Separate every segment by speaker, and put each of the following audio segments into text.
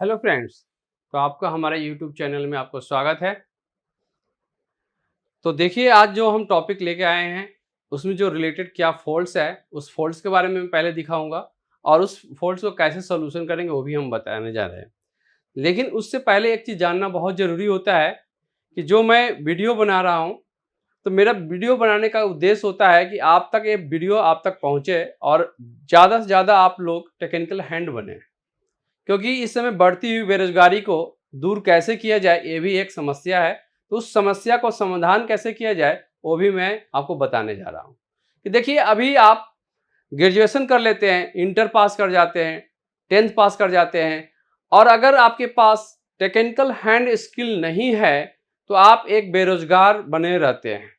Speaker 1: Hello friends, तो आपका हमारे यूट्यूब चैनल में आपको स्वागत है। तो देखिए, आज जो हम टॉपिक लेके आए हैं उसमें जो रिलेटेड क्या फॉल्ट्स है उस फॉल्ट्स के बारे में मैं पहले दिखाऊंगा और उस फॉल्ट्स को कैसे सोल्यूशन करेंगे वो भी हम बताने जा रहे हैं। लेकिन उससे पहले एक चीज़ जानना बहुत ज़रूरी होता है कि जो मैं वीडियो बना रहा हूँ, तो मेरा वीडियो बनाने का उद्देश्य होता है कि आप तक ये वीडियो आप तक पहुँचे और ज़्यादा से ज़्यादा आप लोग टेक्निकल हैंड बने, क्योंकि इस समय बढ़ती हुई बेरोजगारी को दूर कैसे किया जाए ये भी एक समस्या है। तो उस समस्या को समाधान कैसे किया जाए वो भी मैं आपको बताने जा रहा हूँ। कि देखिए, अभी आप ग्रेजुएशन कर लेते हैं, इंटर पास कर जाते हैं, 10th पास कर जाते हैं, और अगर आपके पास टेक्निकल हैंड स्किल नहीं है तो आप एक बेरोजगार बने रहते हैं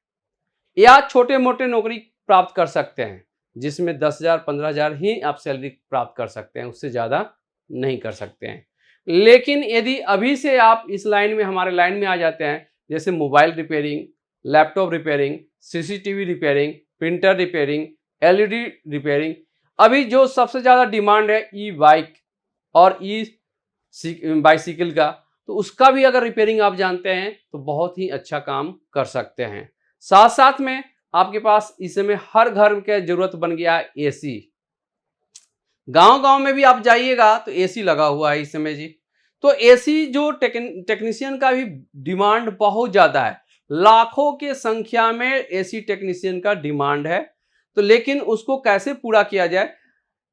Speaker 1: या छोटे मोटे नौकरी प्राप्त कर सकते हैं जिसमें 10,000 15,000 ही आप सैलरी प्राप्त कर सकते हैं, उससे ज़्यादा नहीं कर सकते हैं। लेकिन यदि अभी से आप इस लाइन में हमारे लाइन में आ जाते हैं, जैसे mobile repairing, laptop repairing, CCTV repairing, printer repairing, LED repairing, अभी जो सबसे ज़्यादा डिमांड है ई बाइक और ई बाइसिकल का, तो उसका भी अगर रिपेयरिंग आप जानते हैं तो बहुत ही अच्छा काम कर सकते हैं। साथ साथ में आपके पास इस समय हर घर के जरूरत बन गया है एसी। गांव-गांव में भी आप जाइएगा तो एसी लगा हुआ है इस समय जी। तो एसी जो टेक्नीशियन का भी डिमांड बहुत ज़्यादा है। लाखों के संख्या में एसी टेक्नीशियन का डिमांड है। तो लेकिन उसको कैसे पूरा किया जाए,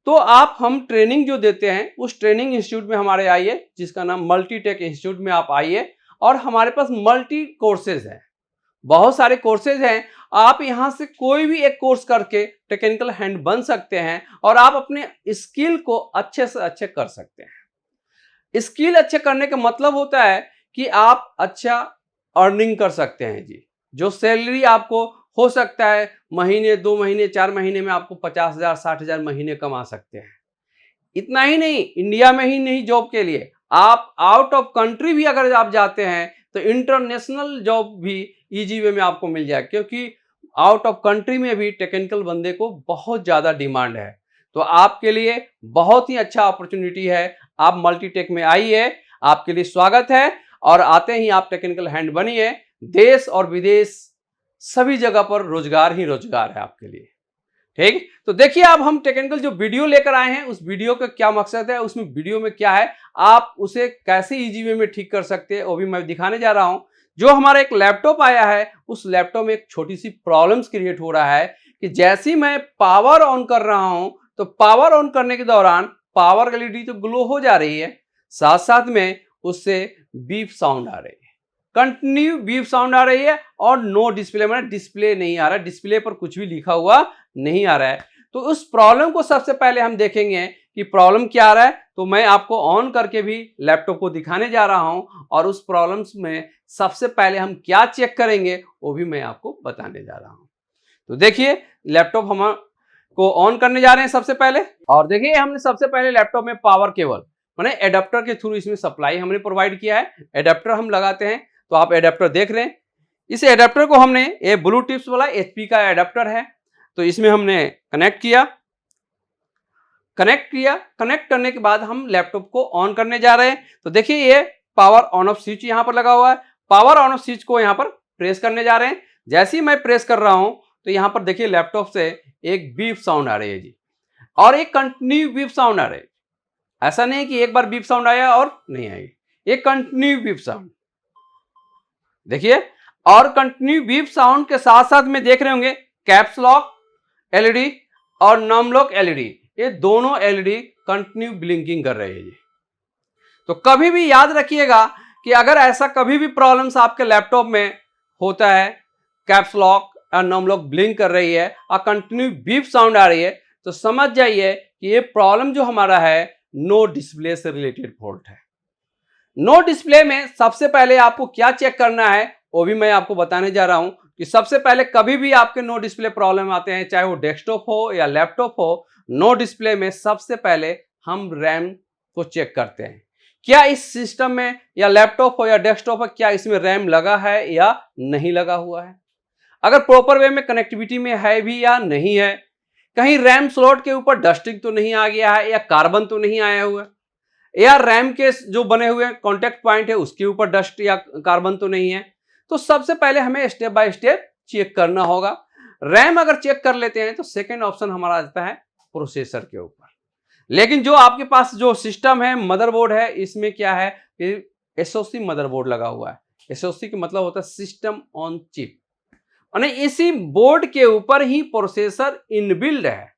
Speaker 1: तो हम ट्रेनिंग जो देते हैं उस ट्रेनिंग इंस्टीट्यूट में हमारे आइए, जिसका नाम मल्टीटेक इंस्टीट्यूट में आप आइए, और हमारे पास मल्टी कोर्सेज है, बहुत सारे कोर्सेज हैं। आप यहां से कोई भी एक कोर्स करके टेक्निकल हैंड बन सकते हैं और आप अपने स्किल को अच्छे से अच्छे कर सकते हैं। स्किल अच्छे करने का मतलब होता है कि आप अच्छा अर्निंग कर सकते हैं जी। जो सैलरी आपको हो सकता है महीने 2 महीने 4 महीने में आपको 50,000 60,000 महीने कमा सकते हैं। इतना ही नहीं, इंडिया में ही नहीं जॉब के लिए आप आउट ऑफ कंट्री भी अगर आप जाते हैं तो इंटरनेशनल जॉब भी इजी वे में आपको मिल जाए, क्योंकि आउट ऑफ कंट्री में भी टेक्निकल बंदे को बहुत ज़्यादा डिमांड है। तो आपके लिए बहुत ही अच्छा अपॉर्चुनिटी है। आप मल्टीटेक में आइए, आपके लिए स्वागत है, और आते ही आप टेक्निकल हैंड बनिए। देश और विदेश सभी जगह पर रोजगार ही रोजगार है आपके लिए। ठीक, तो देखिए, अब हम टेक्निकल जो वीडियो लेकर आए हैं उस वीडियो का क्या मकसद है, उसमें वीडियो में क्या है, आप उसे कैसे इजी वे में ठीक कर सकते हैं वो भी मैं दिखाने जा रहा हूं। जो हमारा एक लैपटॉप आया है उस लैपटॉप में एक छोटी सी प्रॉब्लम्स क्रिएट हो रहा है कि जैसे ही मैं पावर ऑन कर रहा हूं तो पावर ऑन करने के दौरान पावर एलईडी तो ग्लो हो जा रही है, साथ साथ में उससे बीप साउंड आ रही है, कंटिन्यू बीप साउंड आ रही है, और नो डिस्प्ले, मतलब डिस्प्ले नहीं आ रहा है, डिस्प्ले पर कुछ भी लिखा हुआ नहीं आ रहा है। तो उस प्रॉब्लम को सबसे पहले हम देखेंगे कि प्रॉब्लम क्या आ रहा है। तो मैं आपको ऑन करके भी लैपटॉप को दिखाने जा रहा हूं, और उस प्रॉब्लम्स में सबसे पहले हम क्या चेक करेंगे वो भी मैं आपको बताने जा रहा हूं। तो देखिए, लैपटॉप हम को ऑन करने जा रहे हैं सबसे पहले, और देखिए हमने सबसे पहले लैपटॉप में पावर केबल माने एडेप्टर के थ्रू इसमें सप्लाई हमने प्रोवाइड किया है। एडेप्टर हम लगाते हैं, तो आप एडेप्टर देख रहे हैं। इस एडेप्टर को हमने, ये ब्लू टिप्स वाला एचपी का एडेप्टर है, तो इसमें हमने कनेक्ट किया। कनेक्ट करने के बाद हम लैपटॉप को ऑन करने जा रहे हैं। तो देखिए, ये पावर ऑन ऑफ स्विच यहां पर लगा हुआ है। पावर ऑन ऑफ स्विच को यहां पर प्रेस करने जा रहे हैं। जैसे ही मैं प्रेस कर रहा हूं तो यहां पर देखिए लैपटॉप से एक बीप साउंड आ रही है जी, और एक कंटिन्यू बीप साउंड आ रही है। ऐसा नहीं कि एक बार बीप साउंड आया और नहीं आई, एक कंटिन्यू बीप साउंड देखिए। और कंटिन्यू बीप साउंड के साथ साथ में देख रहे होंगे कैप्स लॉक एलईडी और नॉन लॉक एलईडी, ये दोनों एलईडी कंटिन्यू ब्लिंकिंग कर रहे हैं जी। तो कभी भी याद रखिएगा कि अगर ऐसा कभी भी प्रॉब्लम्स आपके लैपटॉप में होता है, कैप्स लॉक और नॉन लॉक ब्लिंक कर रही है और कंटिन्यू बीप साउंड आ रही है, तो समझ जाइए कि ये प्रॉब्लम जो हमारा है नो डिस्प्ले से रिलेटेड फॉल्ट है। नो डिस्प्ले में सबसे पहले आपको क्या चेक करना है वो भी मैं आपको बताने जा रहा हूं कि सबसे पहले कभी भी आपके नो डिस्प्ले प्रॉब्लम आते हैं, चाहे वो डेस्कटॉप हो या लैपटॉप हो, नो डिस्प्ले में सबसे पहले हम रैम को चेक करते हैं। क्या इस सिस्टम में या लैपटॉप हो या डेस्कटॉप हो, क्या इसमें रैम लगा है या नहीं लगा हुआ है, अगर प्रॉपर वे में कनेक्टिविटी में है भी या नहीं है, कहीं रैम स्लॉट के ऊपर डस्टिंग तो नहीं आ गया है या कार्बन तो नहीं आया हुआ है, या रैम के जो बने हुए कॉन्टेक्ट पॉइंट है उसके ऊपर डस्ट या कार्बन तो नहीं है। तो सबसे पहले हमें स्टेप बाय स्टेप चेक करना होगा। रैम अगर चेक कर लेते हैं तो सेकेंड ऑप्शन हमारा आता है प्रोसेसर के ऊपर। लेकिन जो आपके पास जो सिस्टम है, मदरबोर्ड है, इसमें क्या है कि एसओसी मदरबोर्ड लगा हुआ है। एसओसी का मतलब होता है सिस्टम ऑन चिप, और इसी बोर्ड के ऊपर ही प्रोसेसर इनबिल्ड है।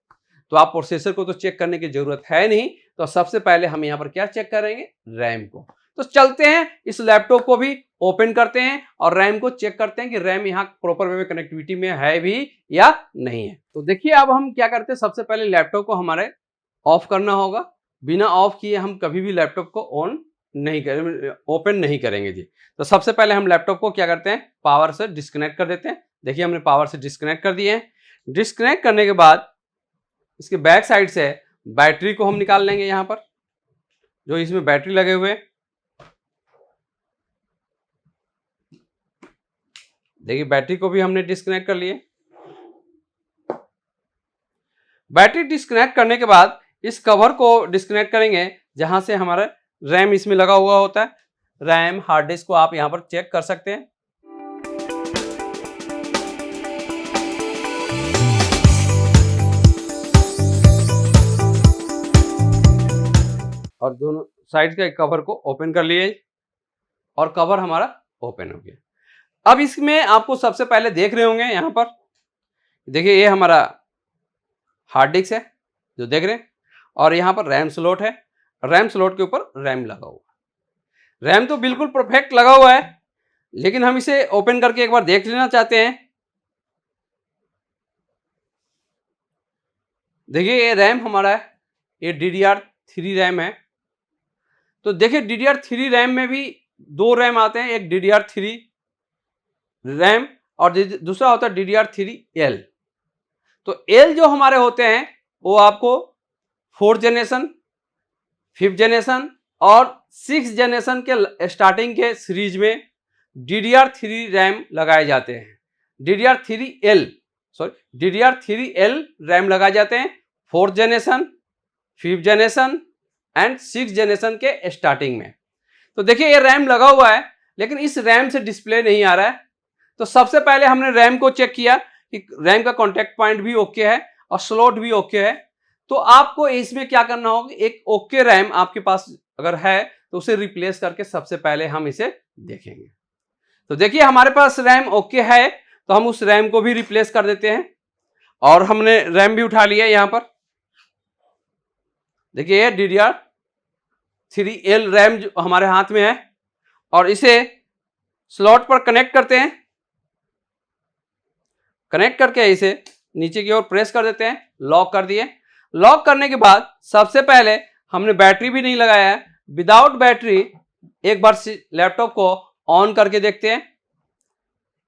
Speaker 1: तो आप प्रोसेसर को तो चेक करने की जरूरत है नहीं, तो सबसे पहले हम यहां पर क्या चेक करेंगे, रैम को। तो चलते हैं इस लैपटॉप को भी ओपन करते हैं और रैम को चेक करते हैं कि रैम यहाँ प्रॉपर वे में कनेक्टिविटी में है भी या नहीं है। तो देखिए अब हम क्या करते हैं, सबसे पहले लैपटॉप को हमारे ऑफ करना होगा। बिना ऑफ किए हम कभी भी लैपटॉप को ऑन नहीं करेंगे, ओपन नहीं करेंगे जी। तो सबसे पहले हम लैपटॉप को क्या करते हैं, पावर से डिस्कनेक्ट कर देते हैं। देखिए हमने पावर से डिस्कनेक्ट कर दिए हैं। डिस्कनेक्ट करने के बाद इसके बैक साइड से बैटरी को हम निकाल लेंगे। यहां पर जो इसमें बैटरी लगे हुए, देखिए बैटरी को भी हमने डिस्कनेक्ट कर लिए। बैटरी डिस्कनेक्ट करने के बाद इस कवर को डिस्कनेक्ट करेंगे जहां से हमारा रैम इसमें लगा हुआ होता है। रैम हार्ड डिस्क को आप यहां पर चेक कर सकते हैं। और दोनों साइड के कवर को ओपन कर लिए और कवर हमारा ओपन हो गया। अब इसमें आपको सबसे पहले देख रहे होंगे यहां पर, देखिए ये हमारा हार्ड डिस्क है जो देख रहे हैं, और यहां पर रैम स्लॉट है। रैम स्लॉट के ऊपर रैम लगा हुआ है। रैम तो बिल्कुल परफेक्ट लगा हुआ है, लेकिन हम इसे ओपन करके एक बार देख लेना चाहते हैं। देखिए ये रैम हमारा है, ये DDR3 रैम है। तो देखिए DDR3 रैम में भी दो रैम आते हैं, एक DDR3 रैम और दूसरा होता है DDR3L। तो L जो हमारे होते हैं वो आपको 4th जनरेशन, 5th जनरेशन और 6th जनरेशन के स्टार्टिंग के सीरीज में DDR3 रैम लगाए जाते हैं। DDR3L रैम लगाए जाते हैं 4th generation, 5th generation and 6th generation के स्टार्टिंग में। तो देखिए ये रैम लगा हुआ है, लेकिन इस रैम से डिस्प्ले नहीं आ रहा है। तो सबसे पहले हमने रैम को चेक किया कि रैम का कॉन्टेक्ट पॉइंट भी ओके है और स्लॉट भी ओके है। तो आपको इसमें क्या करना होगा, एक ओके रैम आपके पास अगर है तो उसे रिप्लेस करके सबसे पहले हम इसे देखेंगे। तो देखिए हमारे पास रैम ओके है, तो हम उस रैम को भी रिप्लेस कर देते हैं। और हमने रैम भी उठा लिया यहां पर। देखिए ये DDR3L रैम जो हमारे हाथ में है, और इसे स्लॉट पर कनेक्ट करते हैं। कनेक्ट करके इसे नीचे की ओर प्रेस कर देते हैं, लॉक कर दिए। लॉक करने के बाद सबसे पहले हमने बैटरी भी नहीं लगाया है, विदाउट बैटरी एक बार लैपटॉप को ऑन करके देखते हैं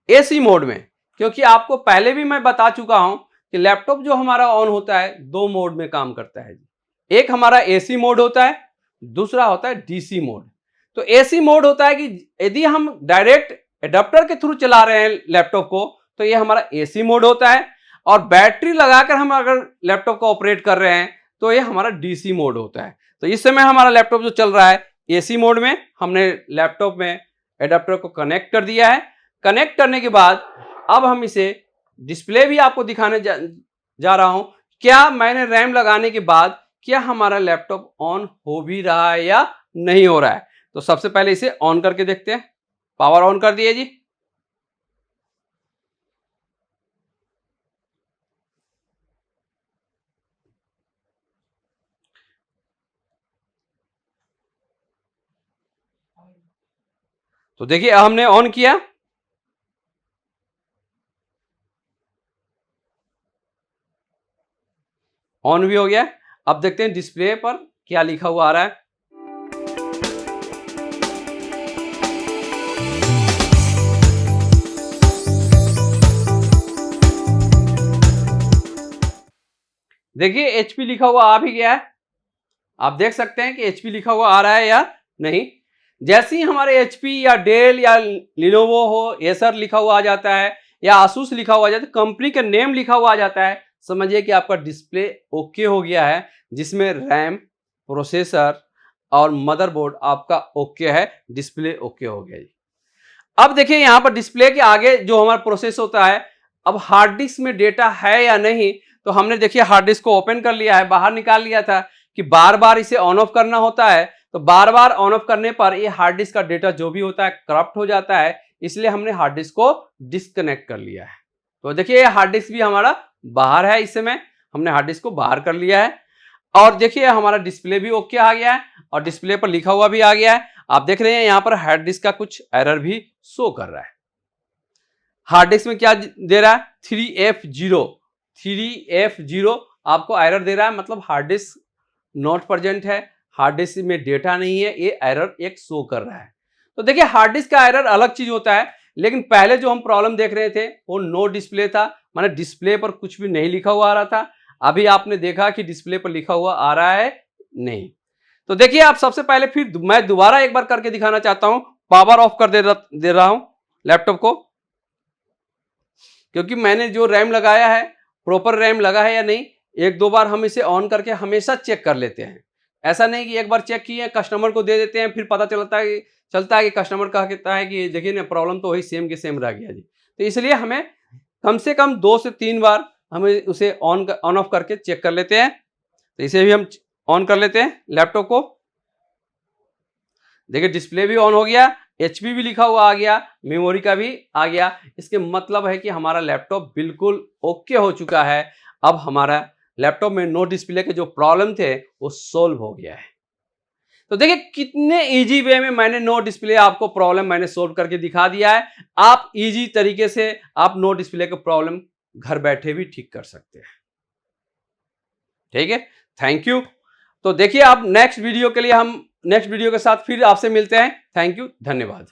Speaker 1: एसी मोड में। क्योंकि आपको पहले भी मैं बता चुका हूं कि लैपटॉप जो हमारा ऑन होता है दो मोड में काम करता है। एक हमारा एसी मोड होता है, दूसरा होता है डीसी मोड। तो एसी मोड होता है कि यदि हम डायरेक्ट एडाप्टर के थ्रू चला रहे हैं लैपटॉप को तो ये हमारा एसी मोड होता है, और बैटरी लगाकर हम अगर लैपटॉप को ऑपरेट कर रहे हैं तो ये हमारा डीसी मोड होता है। तो इस समय हमारा लैपटॉप जो चल रहा है एसी मोड में, हमने लैपटॉप में एडाप्टर को कनेक्ट कर दिया है। कनेक्ट करने के बाद अब हम इसे डिस्प्ले भी आपको दिखाने जा रहा हूं, क्या मैंने रैम लगाने के बाद क्या हमारा लैपटॉप ऑन हो भी रहा है या नहीं हो रहा है। तो सबसे पहले इसे ऑन करके देखते हैं। पावर ऑन कर दिए जी। तो देखिए हमने ऑन किया, ऑन भी हो गया। अब देखते हैं डिस्प्ले पर क्या लिखा हुआ आ रहा है। देखिए एचपी लिखा हुआ आ भी गया है। आप देख सकते हैं कि एचपी लिखा हुआ आ रहा है या नहीं। जैसे ही हमारे एचपी या डेल या लिनोवो हो, एसर लिखा हुआ आ जाता है या आसूस लिखा हुआ आ जाता है, कंपनी का नेम लिखा हुआ आ जाता है, समझिए कि आपका डिस्प्ले ओके हो गया है, जिसमें रैम, प्रोसेसर और मदरबोर्ड आपका ओके है, डिस्प्ले ओके हो गया जी। अब देखिए यहाँ पर डिस्प्ले के आगे जो हमारा प्रोसेस होता है, अब हार्ड डिस्क में डेटा है या नहीं, तो हमने देखिए हार्ड डिस्क को ओपन कर लिया है, बाहर निकाल लिया था कि बार बार इसे ऑन ऑफ करना होता है, तो बार बार ऑन ऑफ करने पर ये हार्ड डिस्क का डेटा जो भी होता है करप्ट हो जाता है, इसलिए हमने हार्ड डिस्क को डिस्कनेक्ट कर लिया है। तो देखिए ये हार्ड डिस्क भी हमारा बाहर है, इस समय हमने हार्ड डिस्क को बाहर कर लिया है। और देखिए हमारा डिस्प्ले भी ओके आ गया है और डिस्प्ले पर लिखा हुआ भी आ गया है। आप देख रहे हैं यहाँ पर हार्ड डिस्क का कुछ एरर भी शो कर रहा है। हार्ड डिस्क में क्या दे रहा है, 3F0 आपको एरर दे रहा है, मतलब हार्ड डिस्क नॉट प्रेजेंट है, हार्ड डिस्क में डेटा नहीं है, ये एरर एक शो कर रहा है। तो देखिए हार्ड डिस्क का एरर अलग चीज होता है, लेकिन पहले जो हम प्रॉब्लम देख रहे थे वो नो डिस्प्ले था, माने डिस्प्ले पर कुछ भी नहीं लिखा हुआ आ रहा था। अभी आपने देखा कि डिस्प्ले पर लिखा हुआ आ रहा है नहीं। तो देखिए आप सबसे पहले फिर मैं दोबारा एक बार करके दिखाना चाहता हूं, पावर ऑफ कर दे रहा हूं लैपटॉप को, क्योंकि मैंने जो रैम लगाया है प्रॉपर रैम लगा है या नहीं, एक दो बार हम इसे ऑन करके हमेशा चेक कर लेते हैं। ऐसा नहीं कि एक बार चेक किए कस्टमर को दे देते हैं फिर पता चलता है कि कस्टमर कहता है कि देखिए ना प्रॉब्लम तो वही सेम के सेम रह गया जी। तो इसलिए हमें कम से कम 2 से 3 बार हमें उसे ऑन ऑफ करके चेक कर लेते हैं। तो इसे भी हम ऑन कर लेते हैं लैपटॉप को। देखिए डिस्प्ले भी ऑन हो गया, HP भी लिखा हुआ आ गया, मेमोरी का भी आ गया। इसके मतलब है कि हमारा लैपटॉप बिल्कुल ओके हो चुका है। अब हमारा लैपटॉप में नो डिस्प्ले के जो प्रॉब्लम थे वो सोल्व हो गया है। तो देखिए कितने इजी वे में मैंने नो डिस्प्ले आपको प्रॉब्लम मैंने सोल्व करके दिखा दिया है। आप इजी तरीके से आप नो डिस्प्ले के प्रॉब्लम घर बैठे भी ठीक कर सकते हैं। ठीक है, थैंक यू। तो देखिए आप नेक्स्ट वीडियो के साथ फिर आपसे मिलते हैं। थैंक यू, धन्यवाद।